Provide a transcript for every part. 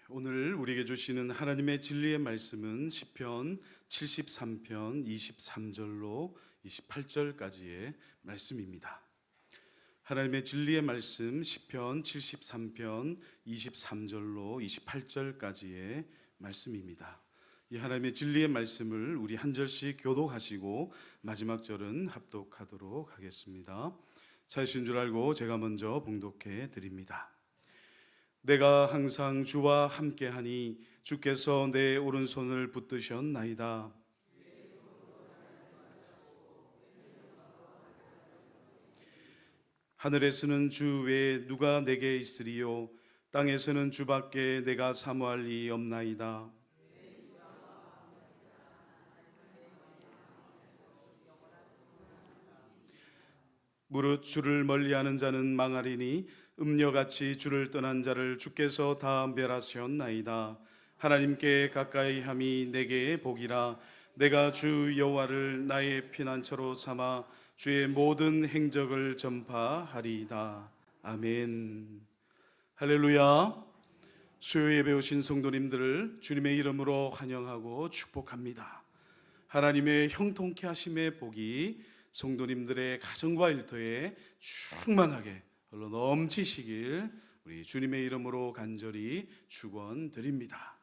오늘 우리에게 주시는 하나님의 진리의 말씀은 시편 73편 23절로 28절까지의 말씀입니다. 하나님의 진리의 말씀 시편 73편 23절로 28절까지의 말씀입니다. 이 하나님의 진리의 말씀을 우리 한 절씩 교독하시고 마지막 절은 합독하도록 하겠습니다. 찾으신 줄 알고 제가 먼저 봉독해 드립니다. 내가 항상 주와 함께하니 주께서 내 오른손을 붙드셨나이다. 하늘에서는 주 외에 누가 내게 있으리요 땅에서는 주밖에 내가 사모할 이 없나이다. 무릇 주를 멀리하는 자는 망하리니 음녀같이 주를 떠난 자를 주께서 다 멸하셨나이다. 하나님께 가까이 함이 내게 복이라. 내가 주 여호와를 나의 피난처로 삼아 주의 모든 행적을 전파하리이다. 아멘. 할렐루야. 수요 예배 오신 성도님들을 주님의 이름으로 환영하고 축복합니다. 하나님의 형통케 하심의 복이 성도님들의 가정과 일터에 충만하게 흘러 넘치시길 우리 주님의 이름으로 간절히 축원드립니다.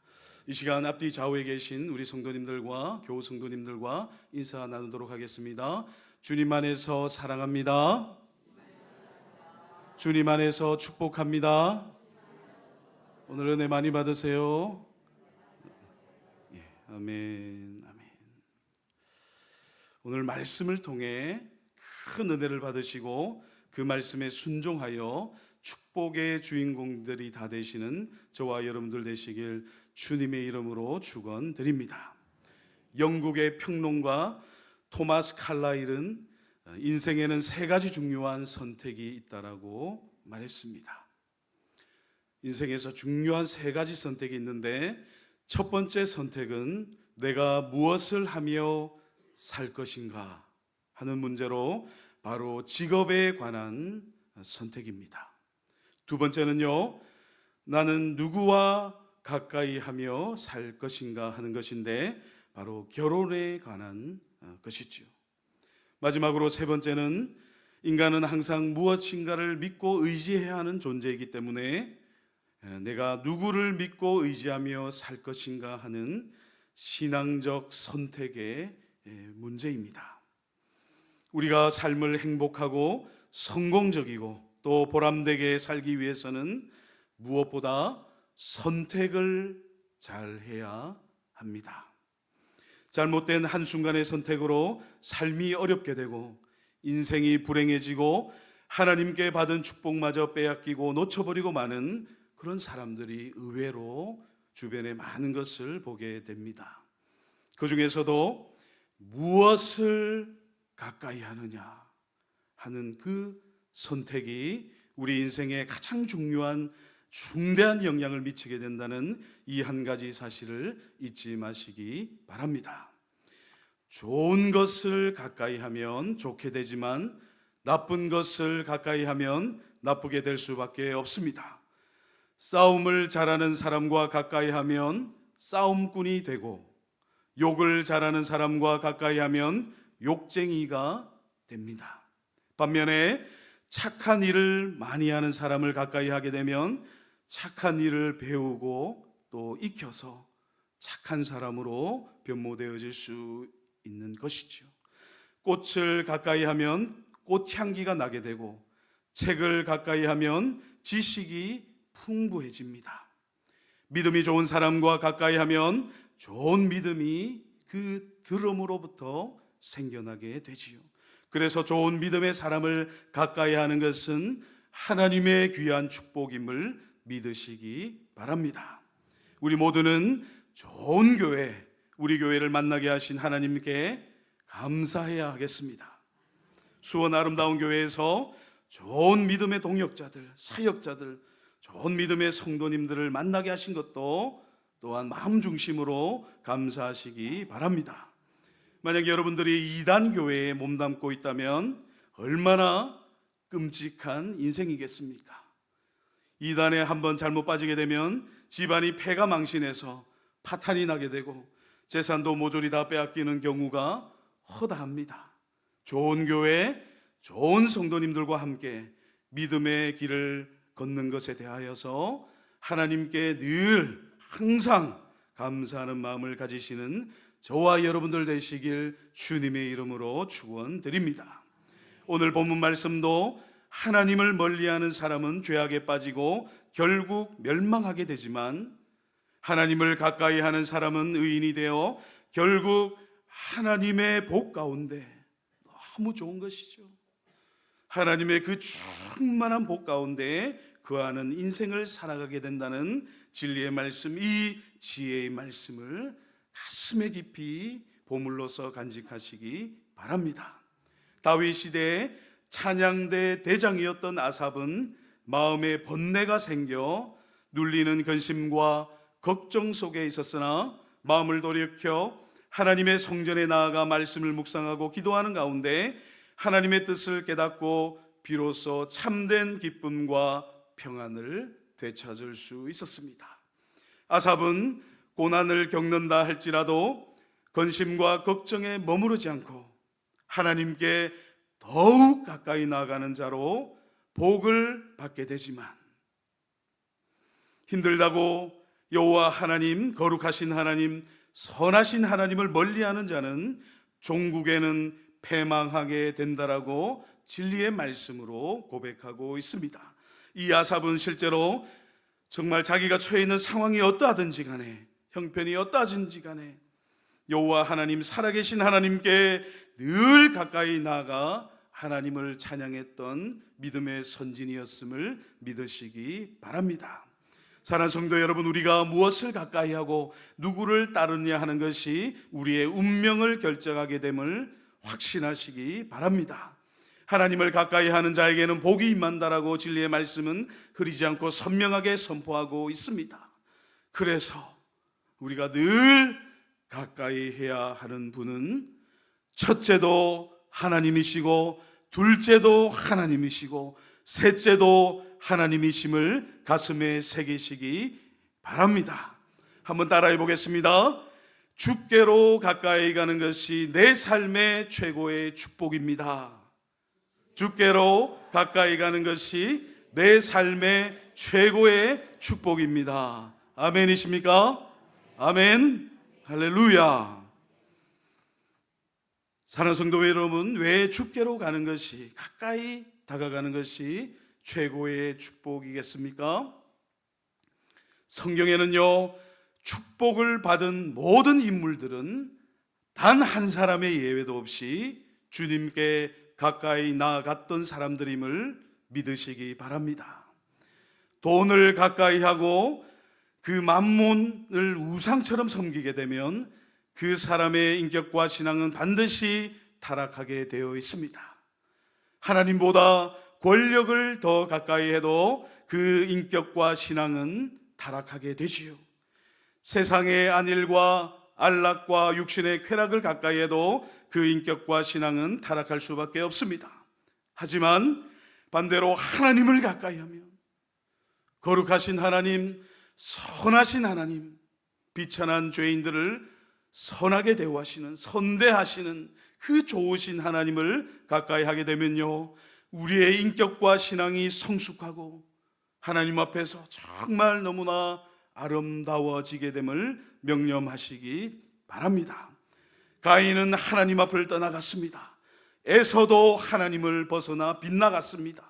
이 시간 앞뒤 좌우에 계신 우리 성도님들과 교우 성도님들과 인사 나누도록 하겠습니다. 주님 안에서 사랑합니다. 주님 안에서 축복합니다. 오늘 은혜 많이 받으세요. 아멘. 오늘 말씀을 통해 큰 은혜를 받으시고 그 말씀에 순종하여 축복의 주인공들이 다 되시는 저와 여러분들 되시길 주님의 이름으로 축원드립니다. 영국의 평론가 토마스 칼라일은 인생에는 세 가지 중요한 선택이 있다라고 말했습니다. 인생에서 중요한 세 가지 선택이 있는데 첫 번째 선택은 내가 무엇을 하며 살 것인가 하는 문제로 바로 직업에 관한 선택입니다. 두 번째는요, 나는 누구와 가까이 하며 살 것인가 하는 것인데 바로 결혼에 관한 것이지요. 마지막으로 세 번째는 인간은 항상 무엇인가를 믿고 의지해야 하는 존재이기 때문에 내가 누구를 믿고 의지하며 살 것인가 하는 신앙적 선택의 문제입니다. 우리가 삶을 행복하고 성공적이고 또 보람되게 살기 위해서는 무엇보다 선택을 잘 해야 합니다. 잘못된 한순간의 선택으로 삶이 어렵게 되고 인생이 불행해지고 하나님께 받은 축복마저 빼앗기고 놓쳐버리고 마는 그런 사람들이 의외로 주변에 많은 것을 보게 됩니다. 그 중에서도 무엇을 가까이 하느냐 하는 그 선택이 우리 인생에 가장 중요한 중대한 영향을 미치게 된다는 이 한 가지 사실을 잊지 마시기 바랍니다. 좋은 것을 가까이 하면 좋게 되지만 나쁜 것을 가까이 하면 나쁘게 될 수밖에 없습니다. 싸움을 잘하는 사람과 가까이 하면 싸움꾼이 되고 욕을 잘하는 사람과 가까이 하면 욕쟁이가 됩니다. 반면에 착한 일을 많이 하는 사람을 가까이 하게 되면 착한 일을 배우고 또 익혀서 착한 사람으로 변모되어질 수 있는 것이죠. 꽃을 가까이 하면 꽃향기가 나게 되고 책을 가까이 하면 지식이 풍부해집니다. 믿음이 좋은 사람과 가까이 하면 좋은 믿음이 그 들음으로부터 생겨나게 되지요. 그래서 좋은 믿음의 사람을 가까이 하는 것은 하나님의 귀한 축복임을 믿으시기 바랍니다. 우리 모두는 좋은 교회, 우리 교회를 만나게 하신 하나님께 감사해야 하겠습니다. 수원 아름다운 교회에서 좋은 믿음의 동역자들, 사역자들, 좋은 믿음의 성도님들을 만나게 하신 것도 또한 마음 중심으로 감사하시기 바랍니다. 만약 여러분들이 이단 교회에 몸담고 있다면 얼마나 끔찍한 인생이겠습니까? 이단에 한번 잘못 빠지게 되면 집안이 폐가 망신해서 파탄이 나게 되고 재산도 모조리 다 빼앗기는 경우가 허다합니다. 좋은 교회, 좋은 성도님들과 함께 믿음의 길을 걷는 것에 대하여서 하나님께 늘 항상 감사하는 마음을 가지시는 저와 여러분들 되시길 주님의 이름으로 축원드립니다. 오늘 본문 말씀도 하나님을 멀리하는 사람은 죄악에 빠지고 결국 멸망하게 되지만 하나님을 가까이 하는 사람은 의인이 되어 결국 하나님의 복 가운데, 너무 좋은 것이죠. 하나님의 그 충만한 복 가운데 거하는 인생을 살아가게 된다는 진리의 말씀, 이 지혜의 말씀을 가슴에 깊이 보물로서 간직하시기 바랍니다. 다윗 시대에 찬양대 대장이었던 아삽은 마음에 번뇌가 생겨 눌리는 근심과 걱정 속에 있었으나 마음을 돌이켜 하나님의 성전에 나아가 말씀을 묵상하고 기도하는 가운데 하나님의 뜻을 깨닫고 비로소 참된 기쁨과 평안을 되찾을 수 있었습니다. 아삽은 고난을 겪는다 할지라도 근심과 걱정에 머무르지 않고 하나님께 더욱 가까이 나아가는 자로 복을 받게 되지만, 힘들다고 여호와 하나님, 거룩하신 하나님, 선하신 하나님을 멀리하는 자는 종국에는 패망하게 된다라고 진리의 말씀으로 고백하고 있습니다. 이 아삽은 실제로 정말 자기가 처해 있는 상황이 어떠하든지 간에, 형편이 어떠하든지 간에 여호와 하나님, 살아계신 하나님께 늘 가까이 나아가 하나님을 찬양했던 믿음의 선진이었음을 믿으시기 바랍니다. 사랑하는 성도 여러분, 우리가 무엇을 가까이 하고 누구를 따르느냐 하는 것이 우리의 운명을 결정하게 됨을 확신하시기 바랍니다. 하나님을 가까이 하는 자에게는 복이 임한다라고 진리의 말씀은 흐리지 않고 선명하게 선포하고 있습니다. 그래서 우리가 늘 가까이 해야 하는 분은 첫째도 하나님이시고 둘째도 하나님이시고 셋째도 하나님이심을 가슴에 새기시기 바랍니다. 한번 따라해 보겠습니다. 주께로 가까이 가는 것이 내 삶의 최고의 축복입니다. 주께로 가까이 가는 것이 내 삶의 최고의 축복입니다. 아멘이십니까? 아멘. 할렐루야. 사랑하는 성도 여러분, 왜 주께로 가는 것이, 가까이 다가가는 것이 최고의 축복이겠습니까? 성경에는요, 축복을 받은 모든 인물들은 단 한 사람의 예외도 없이 주님께 가까이 나아갔던 사람들임을 믿으시기 바랍니다. 돈을 가까이 하고 그 만몬을 우상처럼 섬기게 되면 그 사람의 인격과 신앙은 반드시 타락하게 되어 있습니다. 하나님보다 권력을 더 가까이 해도 그 인격과 신앙은 타락하게 되지요. 세상의 안일과 안락과 육신의 쾌락을 가까이 해도 그 인격과 신앙은 타락할 수밖에 없습니다. 하지만 반대로 하나님을 가까이 하면, 거룩하신 하나님, 선하신 하나님, 비천한 죄인들을 선하게 대우하시는, 선대하시는 그 좋으신 하나님을 가까이 하게 되면요, 우리의 인격과 신앙이 성숙하고 하나님 앞에서 정말 너무나 아름다워지게 됨을 명념하시기 바랍니다. 가인은 하나님 앞을 떠나갔습니다. 에서도 하나님을 벗어나 빗나갔습니다.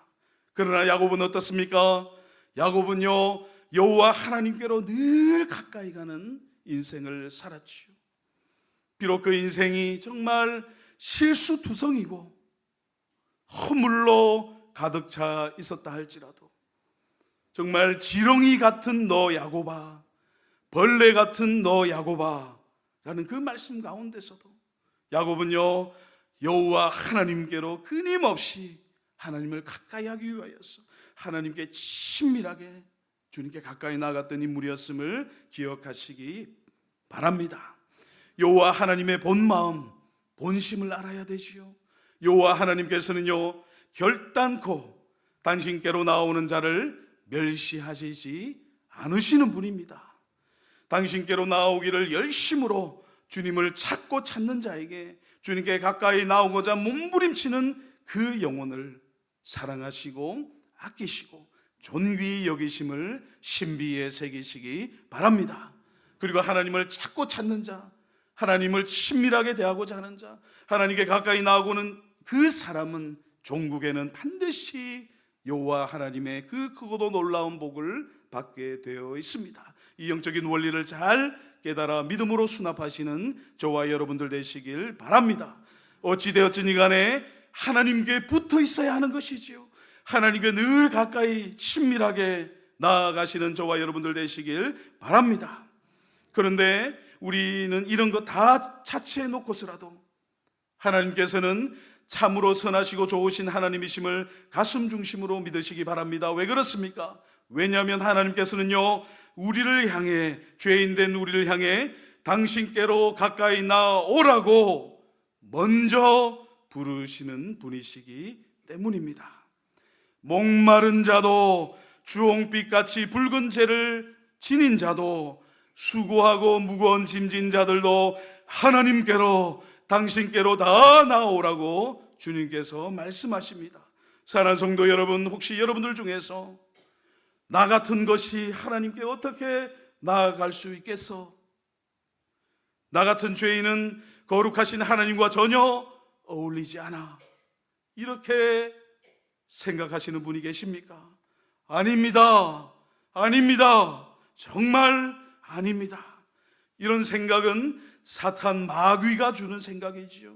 그러나 야곱은 어떻습니까? 야곱은요, 여호와 하나님께로 늘 가까이 가는 인생을 살았지요. 비록 그 인생이 정말 실수투성이고 허물로 가득 차 있었다 할지라도, 정말 지렁이 같은 너 야곱아, 벌레 같은 너 야곱아 라는 그 말씀 가운데서도 야곱은요, 여호와 하나님께로 끊임없이 하나님을 가까이 하기 위하여서 하나님께 친밀하게 주님께 가까이 나아갔던 인물이었음을 기억하시기 바랍니다. 여호와 하나님의 본마음, 본심을 알아야 되지요. 여호와 하나님께서는요, 결단코 당신께로 나오는 자를 멸시하시지 않으시는 분입니다. 당신께로 나오기를 열심으로 주님을 찾고 찾는 자에게 주님께 가까이 나오고자 몸부림치는 그 영혼을 사랑하시고 아끼시고 존귀히 여기심을 신비에 새기시기 바랍니다. 그리고 하나님을 찾고 찾는 자, 하나님을 친밀하게 대하고자 하는 자, 하나님께 가까이 나오고는 그 사람은 종국에는 반드시 여호와 하나님의 그 크고도 놀라운 복을 받게 되어 있습니다. 이 영적인 원리를 잘 깨달아 믿음으로 수납하시는 저와 여러분들 되시길 바랍니다. 어찌되었든지 간에 하나님께 붙어 있어야 하는 것이지요. 하나님께 늘 가까이 친밀하게 나아가시는 저와 여러분들 되시길 바랍니다. 그런데 우리는 이런 것 다 자체해 놓고서라도 하나님께서는 참으로 선하시고 좋으신 하나님이심을 가슴 중심으로 믿으시기 바랍니다. 왜 그렇습니까? 왜냐하면 하나님께서는요, 우리를 향해, 죄인된 우리를 향해 당신께로 가까이 나오라고 먼저 부르시는 분이시기 때문입니다. 목마른 자도 주홍빛같이 붉은 죄를 지닌 자도 수고하고 무거운 짐진 자들도 하나님께로, 당신께로 다 나오라고 주님께서 말씀하십니다. 사랑하는 성도 여러분, 혹시 여러분들 중에서 나 같은 것이 하나님께 어떻게 나아갈 수 있겠어? 나 같은 죄인은 거룩하신 하나님과 전혀 어울리지 않아, 이렇게 생각하시는 분이 계십니까? 아닙니다. 아닙니다. 정말 아닙니다. 이런 생각은 사탄 마귀가 주는 생각이지요.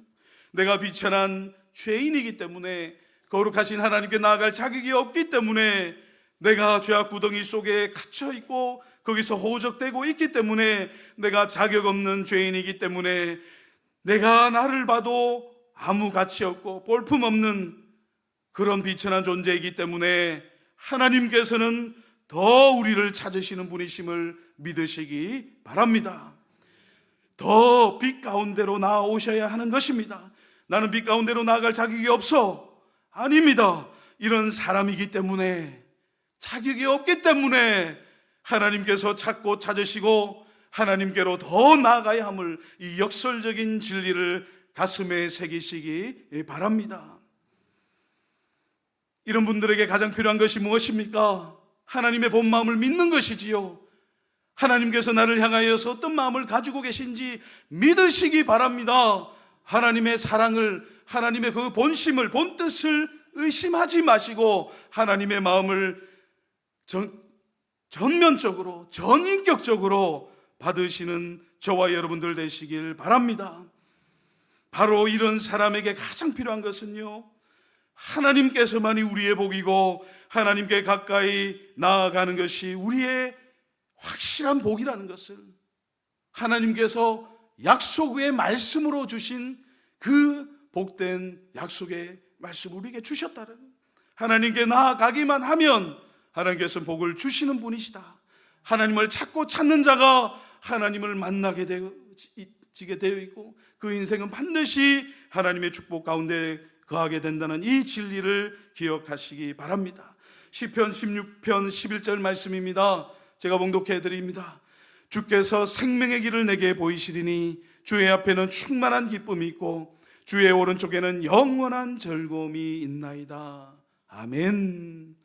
내가 비천한 죄인이기 때문에, 거룩하신 하나님께 나아갈 자격이 없기 때문에, 내가 죄악 구덩이 속에 갇혀 있고 거기서 호적되고 있기 때문에, 내가 자격 없는 죄인이기 때문에, 내가 나를 봐도 아무 가치 없고 볼품 없는 그런 비천한 존재이기 때문에 하나님께서는 더 우리를 찾으시는 분이심을 믿으시기 바랍니다. 더 빛 가운데로 나아오셔야 하는 것입니다. 나는 빛 가운데로 나아갈 자격이 없어. 아닙니다. 이런 사람이기 때문에, 자격이 없기 때문에 하나님께서 찾고 찾으시고 하나님께로 더 나아가야 함을, 이 역설적인 진리를 가슴에 새기시기 바랍니다. 이런 분들에게 가장 필요한 것이 무엇입니까? 하나님의 본 마음을 믿는 것이지요. 하나님께서 나를 향하여서 어떤 마음을 가지고 계신지 믿으시기 바랍니다. 하나님의 사랑을, 하나님의 그 본심을, 본뜻을 의심하지 마시고 하나님의 마음을 전면적으로, 전인격적으로 받으시는 저와 여러분들 되시길 바랍니다. 바로 이런 사람에게 가장 필요한 것은요, 하나님께서만이 우리의 복이고 하나님께 가까이 나아가는 것이 우리의 확실한 복이라는 것을, 하나님께서 약속 후에 말씀으로 주신 그 복된 약속의 말씀을 우리에게 주셨다는, 하나님께 나아가기만 하면 하나님께서 복을 주시는 분이시다. 하나님을 찾고 찾는 자가 하나님을 만나게 되게 되어 있고 그 인생은 반드시 하나님의 축복 가운데 거하게 된다는 이 진리를 기억하시기 바랍니다. 시편 16편 11절 말씀입니다. 제가 봉독해 드립니다. 주께서 생명의 길을 내게 보이시리니 주의 앞에는 충만한 기쁨이 있고 주의 오른쪽에는 영원한 즐거움이 있나이다. 아멘.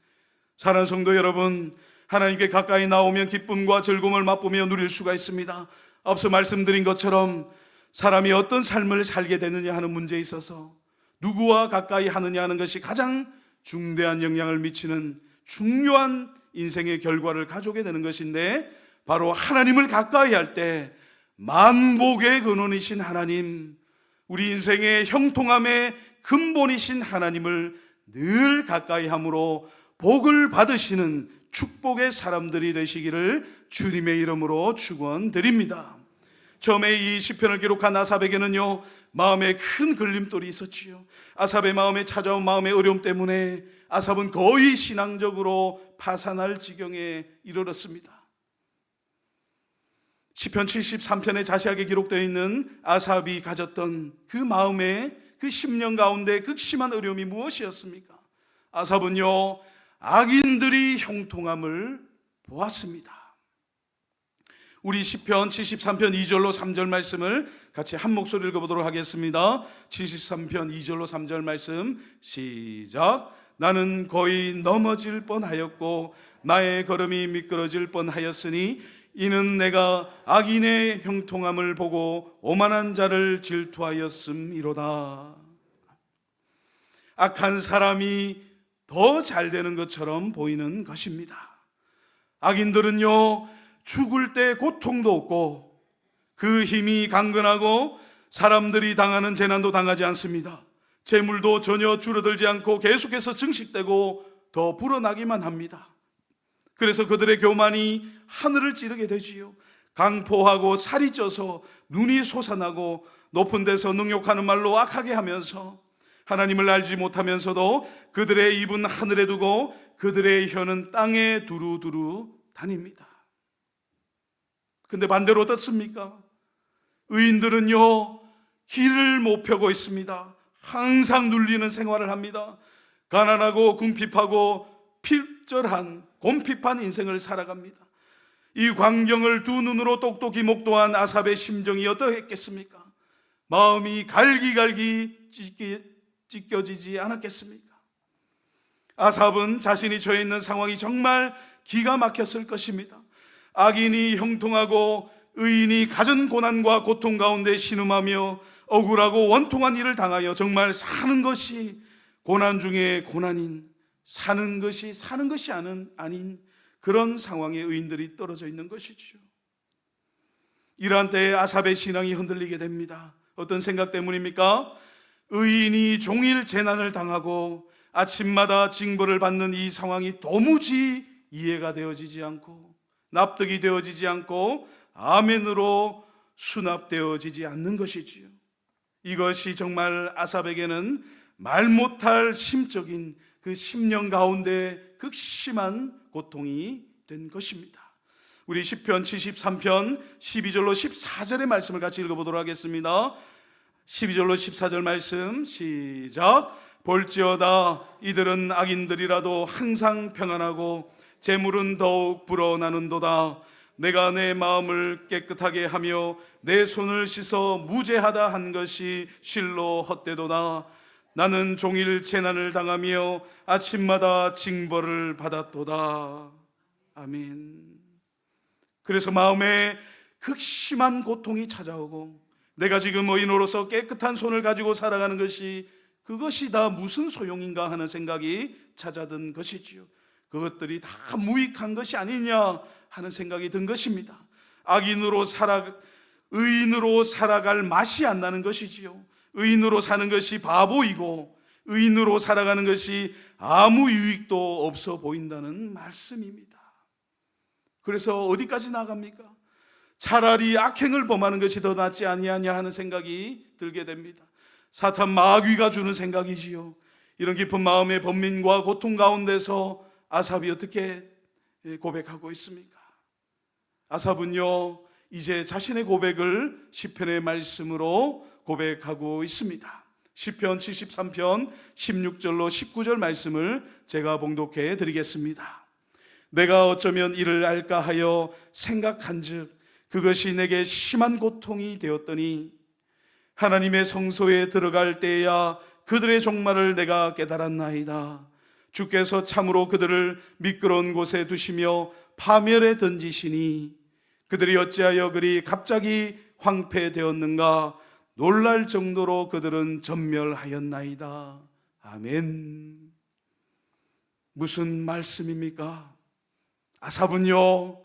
사랑하는 성도 여러분, 하나님께 가까이 나오면 기쁨과 즐거움을 맛보며 누릴 수가 있습니다. 앞서 말씀드린 것처럼 사람이 어떤 삶을 살게 되느냐 하는 문제에 있어서 누구와 가까이 하느냐 하는 것이 가장 중대한 영향을 미치는 중요한 인생의 결과를 가져오게 되는 것인데, 바로 하나님을 가까이 할 때 만복의 근원이신 하나님, 우리 인생의 형통함의 근본이신 하나님을 늘 가까이 함으로 복을 받으시는 축복의 사람들이 되시기를 주님의 이름으로 축원드립니다. 처음에 이 시편을 기록한 아삽에게는요, 마음에 큰 걸림돌이 있었지요. 아삽의 마음에 찾아온 마음의 어려움 때문에 아삽은 거의 신앙적으로 파산할 지경에 이르렀습니다. 시편 73편에 자세하게 기록되어 있는 아삽이 가졌던 그 마음의 그 10년 가운데 극심한 어려움이 무엇이었습니까? 아삽은요, 악인들이 형통함을 보았습니다. 우리 시편 73편 2절로 3절 말씀을 같이 한 목소리 읽어보도록 하겠습니다. 73편 2절로 3절 말씀 시작. 나는 거의 넘어질 뻔하였고 나의 걸음이 미끄러질 뻔하였으니 이는 내가 악인의 형통함을 보고 오만한 자를 질투하였음이로다. 악한 사람이 더 잘 되는 것처럼 보이는 것입니다. 악인들은요, 죽을 때 고통도 없고 그 힘이 강건하고 사람들이 당하는 재난도 당하지 않습니다. 재물도 전혀 줄어들지 않고 계속해서 증식되고 더 불어나기만 합니다. 그래서 그들의 교만이 하늘을 찌르게 되지요. 강포하고 살이 쪄서 눈이 솟아나고 높은 데서 능욕하는 말로 악하게 하면서 하나님을 알지 못하면서도 그들의 입은 하늘에 두고 그들의 혀는 땅에 두루두루 다닙니다. 근데 반대로 어떻습니까? 의인들은요, 길을 못 펴고 있습니다. 항상 눌리는 생활을 합니다. 가난하고 궁핍하고 필절한 곰핍한 인생을 살아갑니다. 이 광경을 두 눈으로 똑똑히 목도한 아삽의 심정이 어떠했겠습니까? 마음이 갈기갈기 찢겨지지 않았겠습니까? 아삽은 자신이 처해 있는 상황이 정말 기가 막혔을 것입니다. 악인이 형통하고 의인이 갖은 고난과 고통 가운데 신음하며 억울하고 원통한 일을 당하여 정말 사는 것이 고난 중에 고난인, 사는 것이 아닌 그런 상황에 의인들이 떨어져 있는 것이죠. 이러한 때에 아삽의 신앙이 흔들리게 됩니다. 어떤 생각 때문입니까? 의인이 종일 재난을 당하고 아침마다 징벌을 받는 이 상황이 도무지 이해가 되어지지 않고 납득이 되어지지 않고 아멘으로 수납되어지지 않는 것이지요. 이것이 정말 아삽에게는 말 못할 심적인 그 심령 가운데 극심한 고통이 된 것입니다. 우리 시편 73편 12절로 14절의 말씀을 같이 읽어보도록 하겠습니다. 12절로 14절 말씀 시작. 볼지어다 이들은 악인들이라도 항상 평안하고 재물은 더욱 불어나는도다. 내가 내 마음을 깨끗하게 하며 내 손을 씻어 무죄하다 한 것이 실로 헛되도다. 나는 종일 재난을 당하며 아침마다 징벌을 받았도다. 아멘. 그래서 마음에 극심한 고통이 찾아오고 내가 지금 의인으로서 깨끗한 손을 가지고 살아가는 것이 그것이 다 무슨 소용인가 하는 생각이 찾아든 것이지요. 그것들이 다 무익한 것이 아니냐 하는 생각이 든 것입니다. 의인으로 살아갈 맛이 안 나는 것이지요. 의인으로 사는 것이 바보이고 의인으로 살아가는 것이 아무 유익도 없어 보인다는 말씀입니다. 그래서 어디까지 나갑니까? 차라리 악행을 범하는 것이 더 낫지 아니하냐 하는 생각이 들게 됩니다. 사탄 마귀가 주는 생각이지요. 이런 깊은 마음의 번민과 고통 가운데서 아삽이 어떻게 고백하고 있습니까? 아삽은요, 이제 자신의 고백을 시편의 말씀으로 고백하고 있습니다. 시편 73편 16절로 19절 말씀을 제가 봉독해 드리겠습니다. 내가 어쩌면 이를 알까 하여 생각한즉 그것이 내게 심한 고통이 되었더니 하나님의 성소에 들어갈 때야 그들의 종말을 내가 깨달았나이다. 주께서 참으로 그들을 미끄러운 곳에 두시며 파멸에 던지시니 그들이 어찌하여 그리 갑자기 황폐되었는가. 놀랄 정도로 그들은 전멸하였나이다. 아멘. 무슨 말씀입니까? 아삽은요,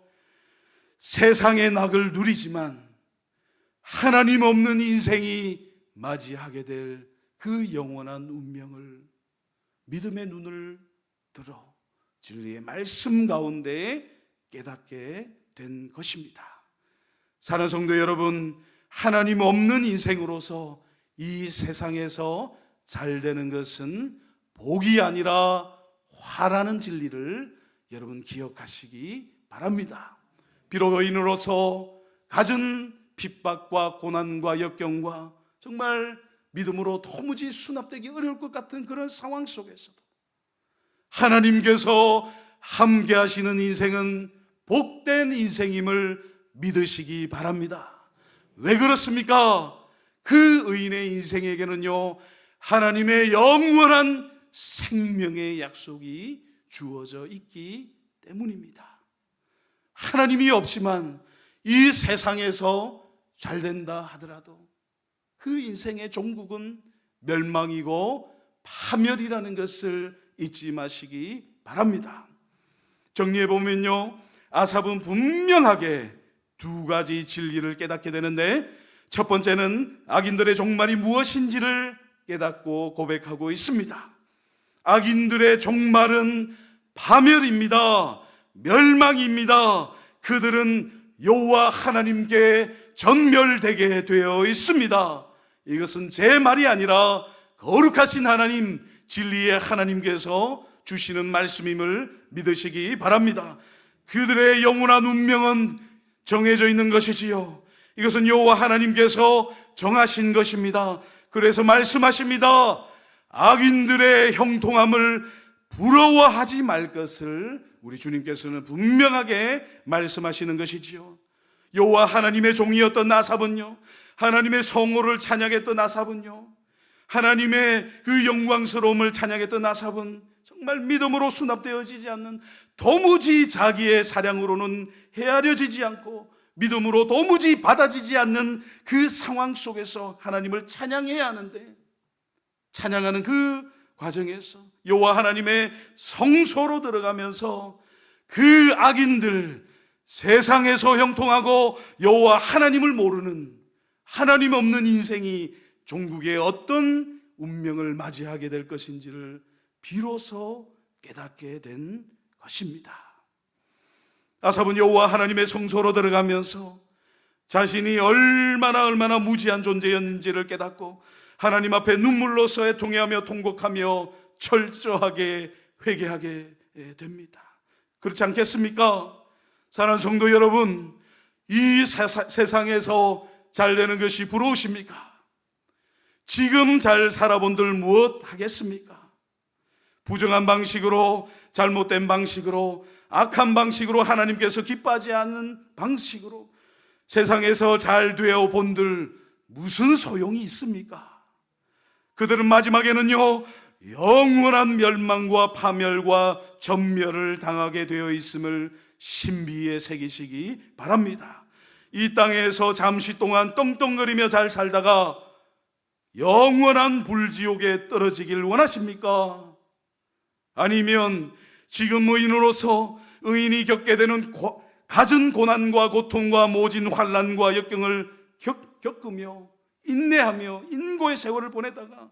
세상의 낙을 누리지만 하나님 없는 인생이 맞이하게 될 그 영원한 운명을 믿음의 눈을 들어 진리의 말씀 가운데 깨닫게 된 것입니다. 사랑하는 성도 여러분, 하나님 없는 인생으로서 이 세상에서 잘 되는 것은 복이 아니라 화라는 진리를 여러분 기억하시기 바랍니다. 비록 의인으로서 가진 핍박과 고난과 역경과 정말 믿음으로 도무지 수납되기 어려울 것 같은 그런 상황 속에서도 하나님께서 함께 하시는 인생은 복된 인생임을 믿으시기 바랍니다. 왜 그렇습니까? 그 의인의 인생에게는요, 하나님의 영원한 생명의 약속이 주어져 있기 때문입니다. 하나님이 없지만 이 세상에서 잘 된다 하더라도 그 인생의 종국은 멸망이고 파멸이라는 것을 잊지 마시기 바랍니다. 정리해 보면요, 아삽은 분명하게 두 가지 진리를 깨닫게 되는데, 첫 번째는 악인들의 종말이 무엇인지를 깨닫고 고백하고 있습니다. 악인들의 종말은 파멸입니다. 멸망입니다. 그들은 여호와 하나님께 전멸되게 되어 있습니다. 이것은 제 말이 아니라 거룩하신 하나님, 진리의 하나님께서 주시는 말씀임을 믿으시기 바랍니다. 그들의 영원한 운명은 정해져 있는 것이지요. 이것은 여호와 하나님께서 정하신 것입니다. 그래서 말씀하십니다. 악인들의 형통함을 부러워하지 말 것을 우리 주님께서는 분명하게 말씀하시는 것이지요. 여호와 하나님의 종이었던 아삽은요, 하나님의 성호를 찬양했던 아삽은요, 하나님의 그 영광스러움을 찬양했던 아삽은 정말 믿음으로 수납되어지지 않는, 도무지 자기의 사량으로는 헤아려지지 않고 믿음으로 도무지 받아지지 않는 그 상황 속에서 하나님을 찬양해야 하는데, 찬양하는 그 과정에서 여호와 하나님의 성소로 들어가면서 그 악인들, 세상에서 형통하고 여호와 하나님을 모르는, 하나님 없는 인생이 종국의 어떤 운명을 맞이하게 될 것인지를 비로소 깨닫게 된 것입니다. 아삽은 여호와 하나님의 성소로 들어가면서 자신이 얼마나 무지한 존재였는지를 깨닫고 하나님 앞에 눈물로서 애통해하며 통곡하며 철저하게 회개하게 됩니다. 그렇지 않겠습니까? 사랑하는 성도 여러분, 이 세상에서 잘 되는 것이 부러우십니까? 지금 잘 살아본들 무엇 하겠습니까? 부정한 방식으로, 잘못된 방식으로, 악한 방식으로, 하나님께서 기뻐하지 않는 방식으로 세상에서 잘 되어 본들 무슨 소용이 있습니까? 그들은 마지막에는요, 영원한 멸망과 파멸과 전멸을 당하게 되어 있음을 신비에 새기시기 바랍니다. 이 땅에서 잠시 동안 떵떵거리며 잘 살다가 영원한 불지옥에 떨어지길 원하십니까? 아니면 지금 의인으로서 의인이 겪게 되는 갖은 고난과 고통과 모진 환난과 역경을 겪으며 인내하며 인고의 세월을 보내다가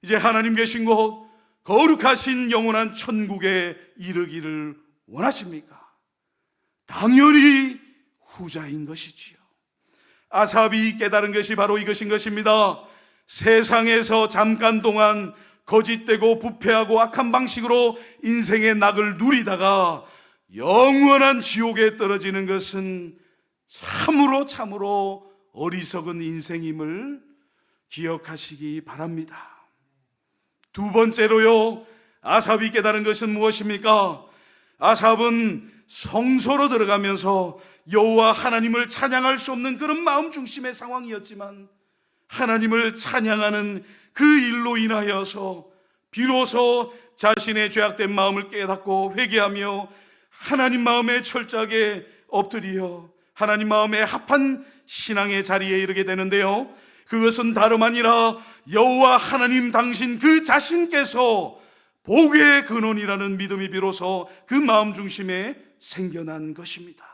이제 하나님 계신 곳 거룩하신 영원한 천국에 이르기를 원하십니까? 당연히 후자인 것이지요. 아삽이 깨달은 것이 바로 이것인 것입니다. 세상에서 잠깐 동안 거짓되고 부패하고 악한 방식으로 인생의 낙을 누리다가 영원한 지옥에 떨어지는 것은 참으로 어리석은 인생임을 기억하시기 바랍니다. 두 번째로요, 아삽이 깨달은 것은 무엇입니까? 아삽은 성소로 들어가면서 여호와 하나님을 찬양할 수 없는 그런 마음 중심의 상황이었지만 하나님을 찬양하는 그 일로 인하여서 비로소 자신의 죄악된 마음을 깨닫고 회개하며 하나님 마음에 철저하게 엎드려 하나님 마음에 합한 신앙의 자리에 이르게 되는데요, 그것은 다름 아니라 여호와 하나님 당신 그 자신께서 복의 근원이라는 믿음이 비로소 그 마음 중심에 생겨난 것입니다.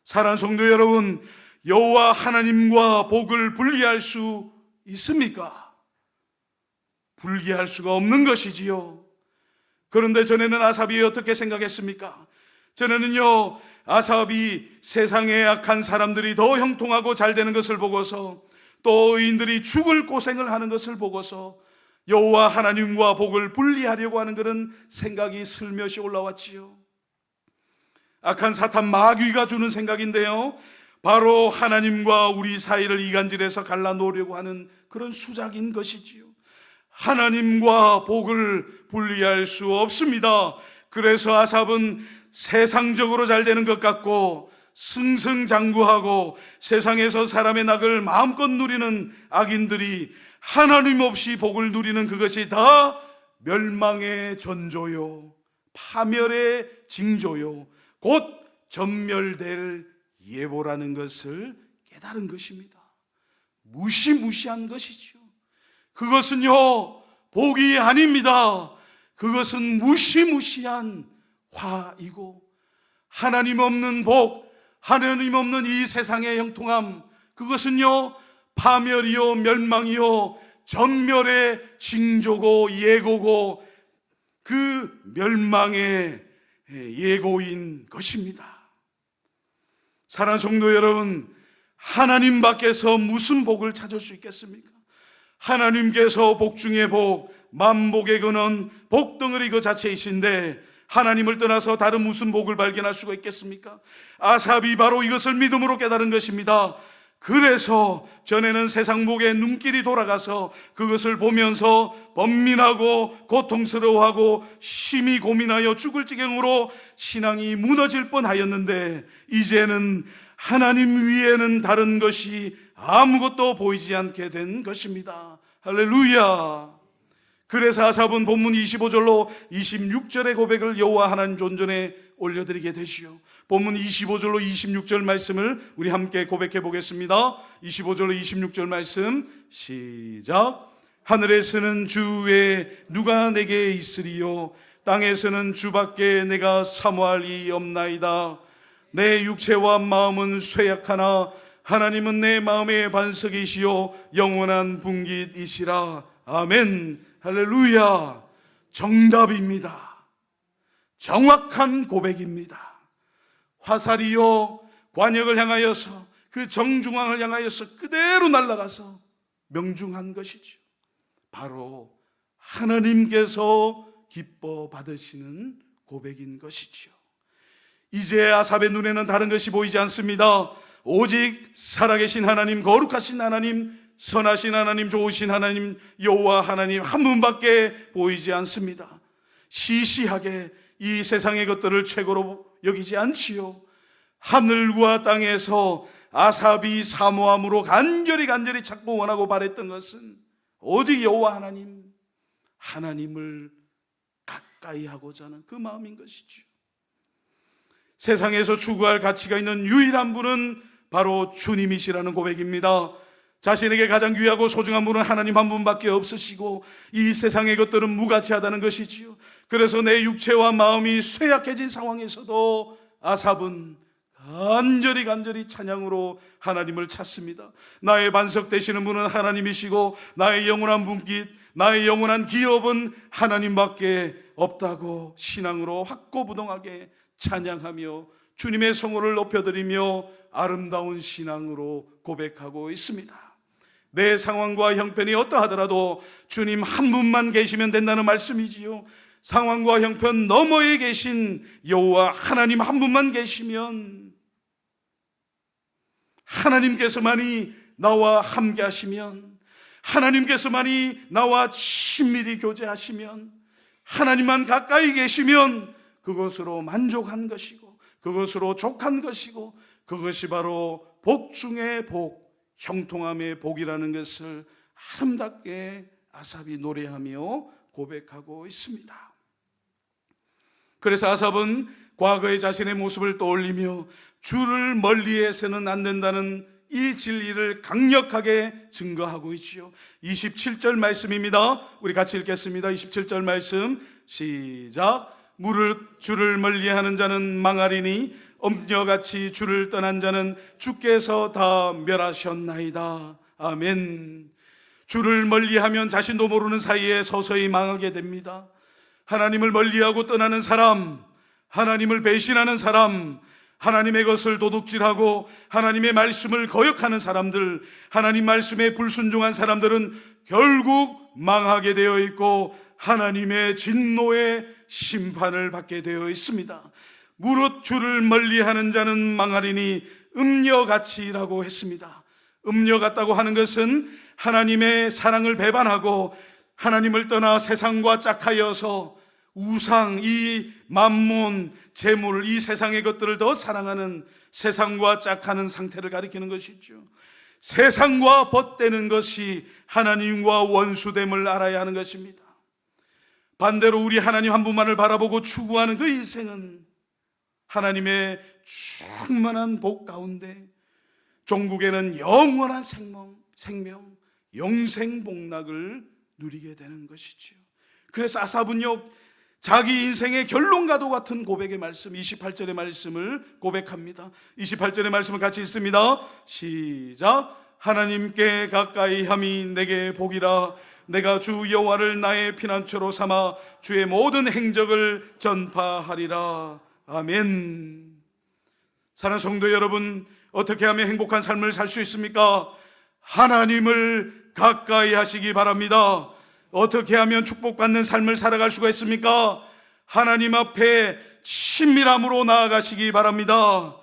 사랑하는 성도 여러분, 여호와 하나님과 복을 분리할 수 있습니까? 분리할 수가 없는 것이지요. 그런데 전에는 아삽이 어떻게 생각했습니까? 전에는요, 아삽이 세상의 악한 사람들이 더 형통하고 잘 되는 것을 보고서, 또 의인들이 죽을 고생을 하는 것을 보고서 여호와 하나님과 복을 분리하려고 하는 그런 생각이 슬며시 올라왔지요. 악한 사탄 마귀가 주는 생각인데요, 바로 하나님과 우리 사이를 이간질해서 갈라놓으려고 하는 그런 수작인 것이지요. 하나님과 복을 분리할 수 없습니다. 그래서 아삽은 세상적으로 잘 되는 것 같고 승승장구하고 세상에서 사람의 낙을 마음껏 누리는 악인들이 하나님 없이 복을 누리는 그것이 다 멸망의 전조요, 파멸의 징조요, 곧 전멸될 예보라는 것을 깨달은 것입니다. 무시무시한 것이죠. 그것은요, 복이 아닙니다. 그것은 무시무시한 화이고, 하나님 없는 복, 하나님 없는 이 세상의 형통함, 그것은요 파멸이요 멸망이요 전멸의 징조고 예고고 그 멸망의 예고인 것입니다. 사랑하는 성도 여러분, 하나님 밖에서 무슨 복을 찾을 수 있겠습니까? 하나님께서 복 중에 복, 만복의 근원, 복덩어리 그 자체이신데 하나님을 떠나서 다른 무슨 복을 발견할 수가 있겠습니까? 아삽이 바로 이것을 믿음으로 깨달은 것입니다. 그래서 전에는 세상 복에 눈길이 돌아가서 그것을 보면서 번민하고 고통스러워하고 심히 고민하여 죽을 지경으로 신앙이 무너질 뻔하였는데, 이제는 하나님 위에는 다른 것이 아무것도 보이지 않게 된 것입니다. 할렐루야. 그래서 아삽은 본문 25절로 26절의 고백을 여호와 하나님 존전에 올려드리게 되시오. 본문 25절로 26절 말씀을 우리 함께 고백해 보겠습니다. 25절로 26절 말씀 시작. 하늘에서는 주 외에 누가 내게 있으리요, 땅에서는 주밖에 내가 사모할 이 없나이다. 내 육체와 마음은 쇠약하나 하나님은 내 마음의 반석이시요 영원한 분깃이시라. 아멘. 할렐루야. 정답입니다. 정확한 고백입니다. 화살이요 관역을 향하여서 그 정중앙을 향하여서 그대로 날아가서 명중한 것이죠. 바로 하나님께서 기뻐 받으시는 고백인 것이죠. 이제 아삽의 눈에는 다른 것이 보이지 않습니다. 오직 살아계신 하나님, 거룩하신 하나님, 선하신 하나님, 좋으신 하나님, 여호와 하나님 한 분밖에 보이지 않습니다. 시시하게 이 세상의 것들을 최고로 여기지 않지요. 하늘과 땅에서 아삽이 사모함으로 간절히 찾고 원하고 바랬던 것은 오직 여호와 하나님, 하나님을 가까이 하고자 하는 그 마음인 것이죠. 세상에서 추구할 가치가 있는 유일한 분은 바로 주님이시라는 고백입니다. 자신에게 가장 귀하고 소중한 분은 하나님 한 분밖에 없으시고 이 세상의 것들은 무가치하다는 것이지요. 그래서 내 육체와 마음이 쇠약해진 상황에서도 아삽은 간절히 찬양으로 하나님을 찾습니다. 나의 반석 되시는 분은 하나님이시고 나의 영원한 분깃, 나의 영원한 기업은 하나님밖에 없다고 신앙으로 확고부동하게 찬양하며 주님의 성호를 높여드리며 아름다운 신앙으로 고백하고 있습니다. 내 상황과 형편이 어떠하더라도 주님 한 분만 계시면 된다는 말씀이지요. 상황과 형편 너머에 계신 여호와 하나님 한 분만 계시면, 하나님께서만이 나와 함께 하시면, 하나님께서만이 나와 친밀히 교제하시면, 하나님만 가까이 계시면 그것으로 만족한 것이고 그것으로 족한 것이고 그것이 바로 복 중의 복, 형통함의 복이라는 것을 아름답게 아삽이 노래하며 고백하고 있습니다. 그래서 아삽은 과거의 자신의 모습을 떠올리며 주를 멀리해서는 안 된다는 이 진리를 강력하게 증거하고 있지요. 27절 말씀입니다. 우리 같이 읽겠습니다. 27절 말씀 시작. 주를 멀리하는 자는 망하리니 엄녀같이 주를 떠난 자는 주께서 다 멸하셨나이다. 아멘. 주를 멀리하면 자신도 모르는 사이에 서서히 망하게 됩니다. 하나님을 멀리하고 떠나는 사람, 하나님을 배신하는 사람, 하나님의 것을 도둑질하고 하나님의 말씀을 거역하는 사람들, 하나님 말씀에 불순종한 사람들은 결국 망하게 되어 있고 하나님의 진노의 심판을 받게 되어 있습니다. 무릇 주를 멀리하는 자는 망하리니 음녀같이라고 했습니다. 음녀 같다고 하는 것은 하나님의 사랑을 배반하고 하나님을 떠나 세상과 짝하여서 우상, 이 만몬, 재물, 이 세상의 것들을 더 사랑하는 세상과 짝하는 상태를 가리키는 것이죠. 세상과 벗대는 것이 하나님과 원수됨을 알아야 하는 것입니다. 반대로 우리 하나님 한 분만을 바라보고 추구하는 그 인생은 하나님의 충만한 복 가운데 종국에는 영원한 생명, 영생복락을 누리게 되는 것이죠. 그래서 아삽은요, 자기 인생의 결론과도 같은 고백의 말씀, 28절의 말씀을 고백합니다. 28절의 말씀을 같이 읽습니다. 시작. 하나님께 가까이 함이 내게 복이라. 내가 주 여호와를 나의 피난처로 삼아 주의 모든 행적을 전파하리라. 아멘. 사랑하는 성도 여러분, 어떻게 하면 행복한 삶을 살 수 있습니까? 하나님을 가까이 하시기 바랍니다. 어떻게 하면 축복받는 삶을 살아갈 수가 있습니까? 하나님 앞에 친밀함으로 나아가시기 바랍니다.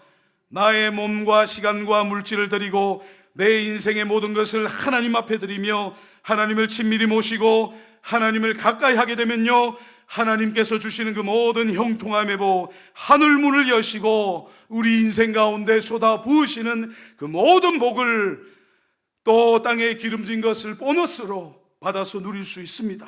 나의 몸과 시간과 물질을 드리고 내 인생의 모든 것을 하나님 앞에 드리며 하나님을 친밀히 모시고 하나님을 가까이 하게 되면요, 하나님께서 주시는 그 모든 형통함의 복, 하늘문을 여시고 우리 인생 가운데 쏟아 부으시는 그 모든 복을 또 땅에 기름진 것을 보너스로 받아서 누릴 수 있습니다.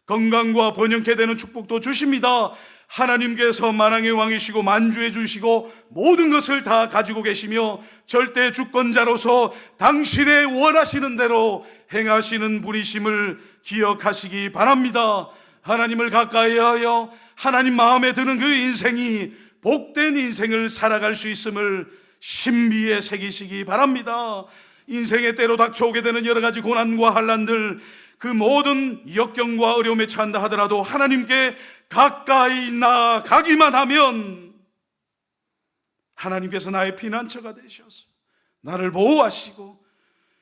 건강과 번영케 되는 축복도 주십니다. 하나님께서 만왕의 왕이시고 만주해 주시고 모든 것을 다 가지고 계시며 절대 주권자로서 당신의 원하시는 대로 행하시는 분이심을 기억하시기 바랍니다. 하나님을 가까이 하여 하나님 마음에 드는 그 인생이 복된 인생을 살아갈 수 있음을 신비에 새기시기 바랍니다. 인생의 때로 닥쳐오게 되는 여러 가지 고난과 환난들, 그 모든 역경과 어려움에 처한다 하더라도 하나님께 가까이 나가기만 하면 하나님께서 나의 피난처가 되셔서 나를 보호하시고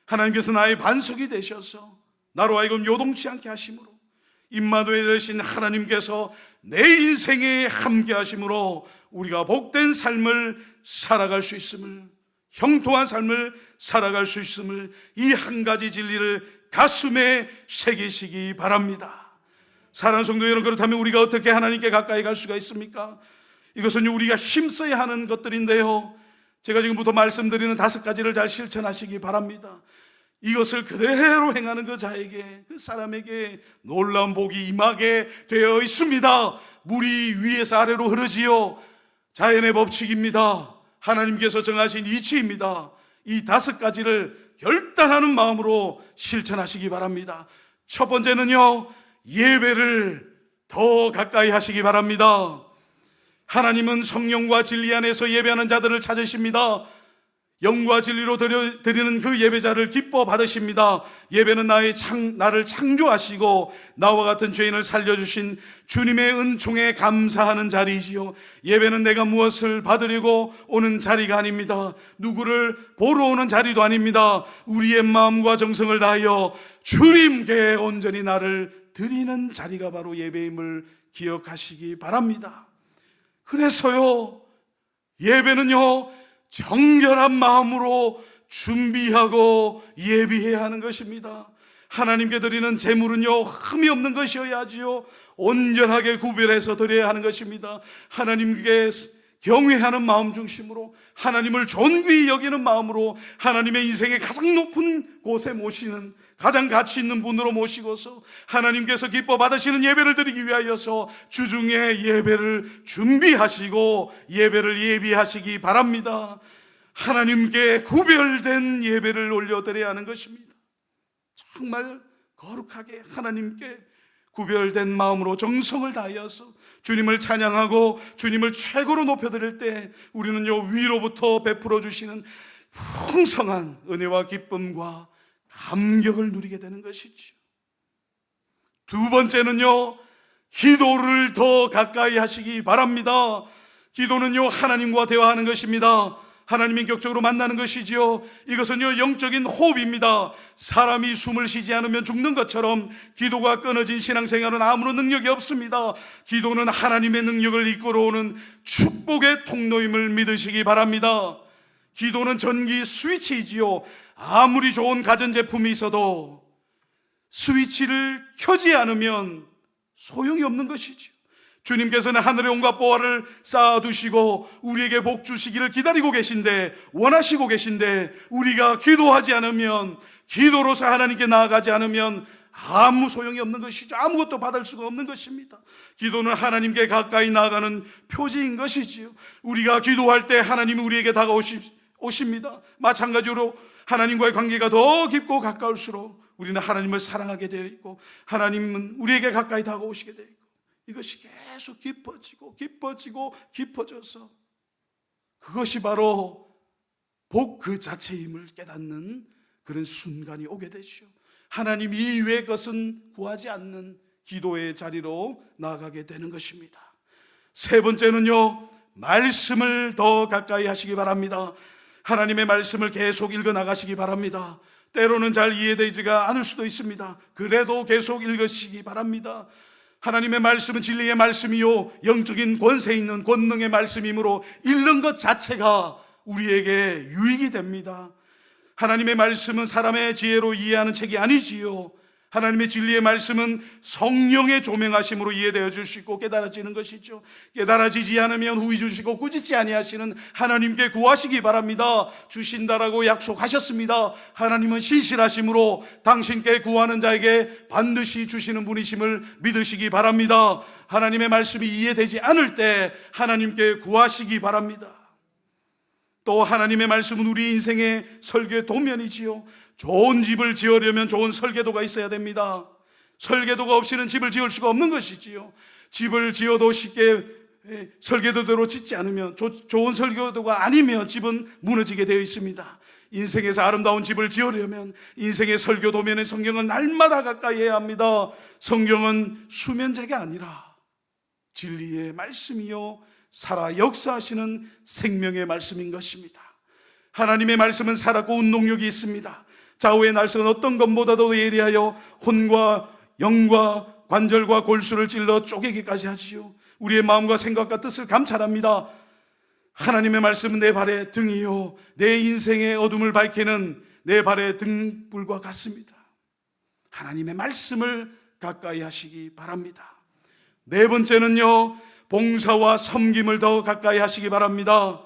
하나님께서 나의 반석이 되셔서 나로 하여금 요동치 않게 하심으로 임마누엘 되신 하나님께서 내 인생에 함께 하심으로 우리가 복된 삶을 살아갈 수 있음을, 형통한 삶을 살아갈 수 있음을, 이 한 가지 진리를 가슴에 새기시기 바랍니다. 사랑하는 성도 여러분, 그렇다면 우리가 어떻게 하나님께 가까이 갈 수가 있습니까? 이것은 우리가 힘써야 하는 것들인데요, 제가 지금부터 말씀드리는 5가지를 잘 실천하시기 바랍니다. 이것을 그대로 행하는 그 자에게, 그 사람에게 놀라운 복이 임하게 되어 있습니다. 물이 위에서 아래로 흐르지요. 자연의 법칙입니다. 하나님께서 정하신 이치입니다. 이 5가지를 결단하는 마음으로 실천하시기 바랍니다. 첫 번째는요, 예배를 더 가까이 하시기 바랍니다. 하나님은 성령과 진리 안에서 예배하는 자들을 찾으십니다. 영과 진리로 드리는 그 예배자를 기뻐 받으십니다. 예배는 나를 창조하시고 나와 같은 죄인을 살려주신 주님의 은총에 감사하는 자리이지요. 예배는 내가 무엇을 받으려고 오는 자리가 아닙니다. 누구를 보러 오는 자리도 아닙니다. 우리의 마음과 정성을 다하여 주님께 온전히 나를 드리는 자리가 바로 예배임을 기억하시기 바랍니다. 그래서요, 예배는요, 정결한 마음으로 준비하고 예비해야 하는 것입니다. 하나님께 드리는 제물은요, 흠이 없는 것이어야지요, 온전하게 구별해서 드려야 하는 것입니다. 하나님께 경외하는 마음 중심으로, 하나님을 존귀히 여기는 마음으로, 하나님의 인생의 가장 높은 곳에 모시는, 가장 가치 있는 분으로 모시고서 하나님께서 기뻐 받으시는 예배를 드리기 위하여서 주중에 예배를 준비하시고 예배를 예비하시기 바랍니다. 하나님께 구별된 예배를 올려드려야 하는 것입니다. 정말 거룩하게 하나님께 구별된 마음으로 정성을 다하여서 주님을 찬양하고 주님을 최고로 높여드릴 때 우리는요, 위로부터 베풀어 주시는 풍성한 은혜와 기쁨과 감격을 누리게 되는 것이죠. 두 번째는요, 기도를 더 가까이 하시기 바랍니다. 기도는요, 하나님과 대화하는 것입니다. 하나님 인격적으로 만나는 것이지요. 이것은요, 영적인 호흡입니다. 사람이 숨을 쉬지 않으면 죽는 것처럼 기도가 끊어진 신앙생활은 아무런 능력이 없습니다. 기도는 하나님의 능력을 이끌어오는 축복의 통로임을 믿으시기 바랍니다. 기도는 전기 스위치이지요. 아무리 좋은 가전제품이 있어도 스위치를 켜지 않으면 소용이 없는 것이죠. 주님께서는 하늘의 온갖 보화를 쌓아두시고 우리에게 복 주시기를 기다리고 계신데, 원하시고 계신데, 우리가 기도하지 않으면, 기도로서 하나님께 나아가지 않으면 아무 소용이 없는 것이죠. 아무것도 받을 수가 없는 것입니다. 기도는 하나님께 가까이 나아가는 표지인 것이지요. 우리가 기도할 때 하나님이 우리에게 다가오십니다. 마찬가지로 하나님과의 관계가 더 깊고 가까울수록 우리는 하나님을 사랑하게 되어 있고, 하나님은 우리에게 가까이 다가오시게 되어 있고, 이것이 계속 깊어져서 그것이 바로 복 그 자체임을 깨닫는 그런 순간이 오게 되죠. 하나님 이외의 것은 구하지 않는 기도의 자리로 나아가게 되는 것입니다. 세 번째는요, 말씀을 더 가까이 하시기 바랍니다. 하나님의 말씀을 계속 읽어 나가시기 바랍니다. 때로는 잘 이해되지가 않을 수도 있습니다. 그래도 계속 읽으시기 바랍니다. 하나님의 말씀은 진리의 말씀이요, 영적인 권세 있는 권능의 말씀이므로 읽는 것 자체가 우리에게 유익이 됩니다. 하나님의 말씀은 사람의 지혜로 이해하는 책이 아니지요. 하나님의 진리의 말씀은 성령의 조명하심으로 이해되어질 수 있고 깨달아지는 것이죠. 깨달아지지 않으면 후히 주시고 꾸짖지 아니하시는 하나님께 구하시기 바랍니다. 주신다라고 약속하셨습니다. 하나님은 신실하심으로 당신께 구하는 자에게 반드시 주시는 분이심을 믿으시기 바랍니다. 하나님의 말씀이 이해되지 않을 때 하나님께 구하시기 바랍니다. 또 하나님의 말씀은 우리 인생의 설계 도면이지요. 좋은 집을 지으려면 좋은 설계도가 있어야 됩니다. 설계도가 없이는 집을 지을 수가 없는 것이지요. 집을 지어도 쉽게 설계도대로 짓지 않으면, 좋은 설계도가 아니면 집은 무너지게 되어 있습니다. 인생에서 아름다운 집을 지으려면 인생의 설교 도면에 성경은 날마다 가까이 해야 합니다. 성경은 수면제가 아니라 진리의 말씀이요, 살아 역사하시는 생명의 말씀인 것입니다. 하나님의 말씀은 살았고 운동력이 있습니다. 좌우의 날성은 어떤 것보다도 예리하여 혼과 영과 관절과 골수를 찔러 쪼개기까지 하지요. 우리의 마음과 생각과 뜻을 감찰합니다. 하나님의 말씀은 내 발의 등이요, 내 인생의 어둠을 밝히는 내 발의 등불과 같습니다. 하나님의 말씀을 가까이 하시기 바랍니다. 네 번째는요, 봉사와 섬김을 더 가까이 하시기 바랍니다.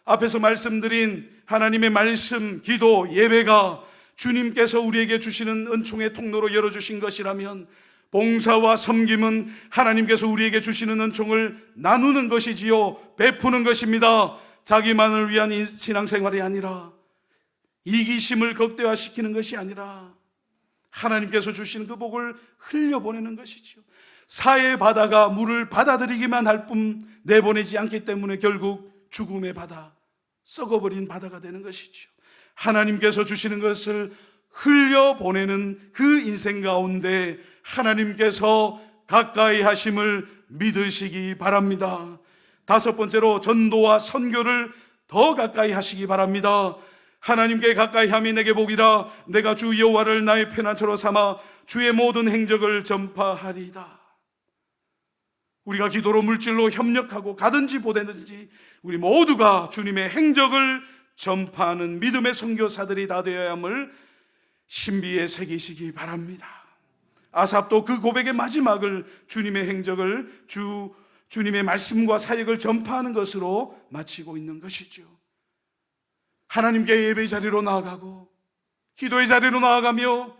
앞에서 말씀드린 하나님의 말씀, 기도, 예배가 주님께서 우리에게 주시는 은총의 통로로 열어주신 것이라면, 봉사와 섬김은 하나님께서 우리에게 주시는 은총을 나누는 것이지요, 베푸는 것입니다. 자기만을 위한 신앙생활이 아니라, 이기심을 극대화시키는 것이 아니라 하나님께서 주시는 그 복을 흘려보내는 것이지요. 사의 바다가 물을 받아들이기만 할 뿐 내보내지 않기 때문에 결국 죽음의 바다, 썩어버린 바다가 되는 것이죠. 하나님께서 주시는 것을 흘려보내는 그 인생 가운데 하나님께서 가까이 하심을 믿으시기 바랍니다. 다섯 번째로, 전도와 선교를 더 가까이 하시기 바랍니다. 하나님께 가까이 함이 내게 복이라. 내가 주 여호와를 나의 편안처로 삼아 주의 모든 행적을 전파하리이다. 우리가 기도로 물질로 협력하고 가든지 보내든지 우리 모두가 주님의 행적을 전파하는 믿음의 선교사들이 다 되어야 함을 신비에 새기시기 바랍니다. 아삽도 그 고백의 마지막을 주님의 행적을, 주님의 말씀과 사역을 전파하는 것으로 마치고 있는 것이죠. 하나님께 예배의 자리로 나아가고 기도의 자리로 나아가며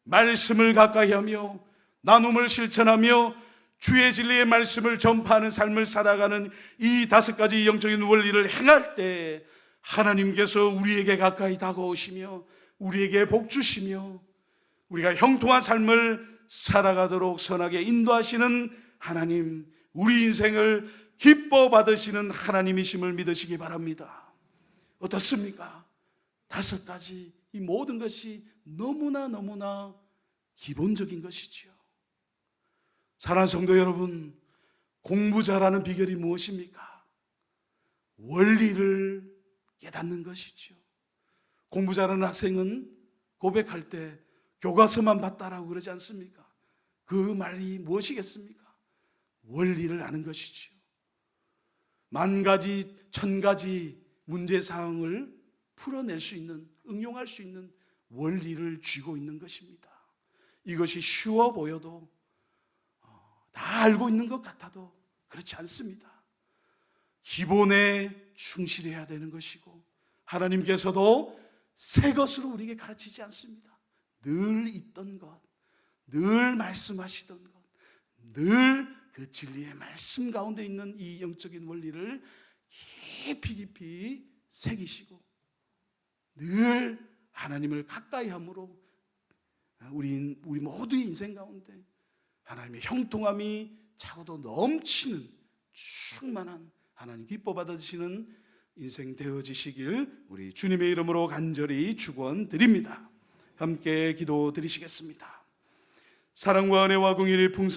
말씀을 가까이 하며 나눔을 실천하며 주의 진리의 말씀을 전파하는 삶을 살아가는 이 다섯 가지 영적인 원리를 행할 때 하나님께서 우리에게 가까이 다가오시며 우리에게 복 주시며 우리가 형통한 삶을 살아가도록 선하게 인도하시는 하나님, 우리 인생을 기뻐 받으시는 하나님이심을 믿으시기 바랍니다. 어떻습니까? 다섯 가지, 이 모든 것이 너무나 기본적인 것이지요. 사랑하는 성도 여러분, 공부 잘하는 비결이 무엇입니까? 원리를 깨닫는 것이죠. 공부 잘하는 학생은 고백할 때 교과서만 봤다라고 그러지 않습니까? 그 말이 무엇이겠습니까? 원리를 아는 것이죠. 만 가지, 천 가지 문제사항을 풀어낼 수 있는, 응용할 수 있는 원리를 쥐고 있는 것입니다. 이것이 쉬워 보여도, 다 알고 있는 것 같아도 그렇지 않습니다. 기본에 충실해야 되는 것이고, 하나님께서도 새 것으로 우리에게 가르치지 않습니다. 늘 있던 것, 늘 말씀하시던 것, 늘 그 진리의 말씀 가운데 있는 이 영적인 원리를 깊이 새기시고 늘 하나님을 가까이 함으로 우리 모두의 인생 가운데 하나님의 형통함이 차고도 넘치는 충만한 하나님 기뻐 받으시는 인생 되어지시길 우리 주님의 이름으로 간절히 축원드립니다. 함께 기도 드리시겠습니다. 사랑과 은혜와 공의를 풍성